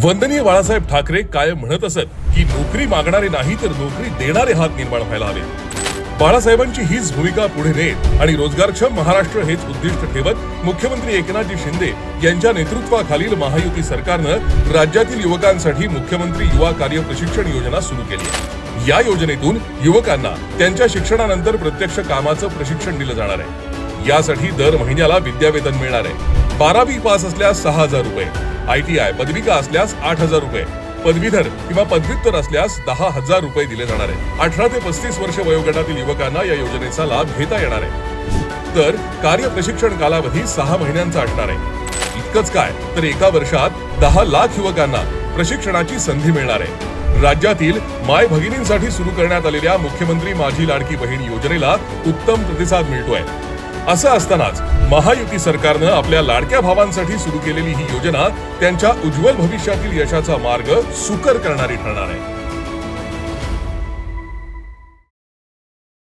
वंदनीय बाळासाहेब ठाकरे कायम म्हणत असत की नोकरी मागणारे नाही तर नोकरी देणारे हात निर्माण व्हायला हवे। बाळासाहेबांची हीच भूमिका पुढे नेत आणि रोजगारक्षम महाराष्ट्र हेच उद्दिष्ट ठेवत मुख्यमंत्री एकनाथजी शिंदे यांच्या नेतृत्वाखालील महायुती सरकारनं राज्यातील युवकांसाठी मुख्यमंत्री युवा कार्य प्रशिक्षण योजना सुरू केली आहे। या योजनेतून युवकांना त्यांच्या शिक्षणानंतर प्रत्यक्ष कामाचं प्रशिक्षण दिलं जाणार आहे। यासाठी दर महिन्याला विद्यावेतन मिळणार आहे। 12वी पास असल्यास 6000 रुपये, ITI पदविका असल्यास 8000 रुपये, पदवीधर किंवा पदव्युत्तर असल्यास 10,000 रुपये दिले जाणार आहे। 18 ते 35 वर्ष वयोगटातील युवकांना या योजनेचा लाभ घेता येणार आहे। तर कार्य प्रशिक्षण कालावधी 6 महिन्यांचा असणार आहे। इतकंच काय तर एका वर्षात 10 लाख युवकांना प्रशिक्षणाची संधी मिळणार आहे। राज्यातील माय भगिनींसाठी सुरू करण्यात आलेल्या मुख्यमंत्री माझी लाडकी बहीण योजनेला उत्तम प्रतिसाद मिळतोय। असं असतानाच महायुती सरकारनं आपल्या लाडक्या भावांसाठी सुरू केलेली ही योजना त्यांच्या उज्ज्वल भविष्यातील यशाचा मार्ग सुकर करणारी ठरणार आहे।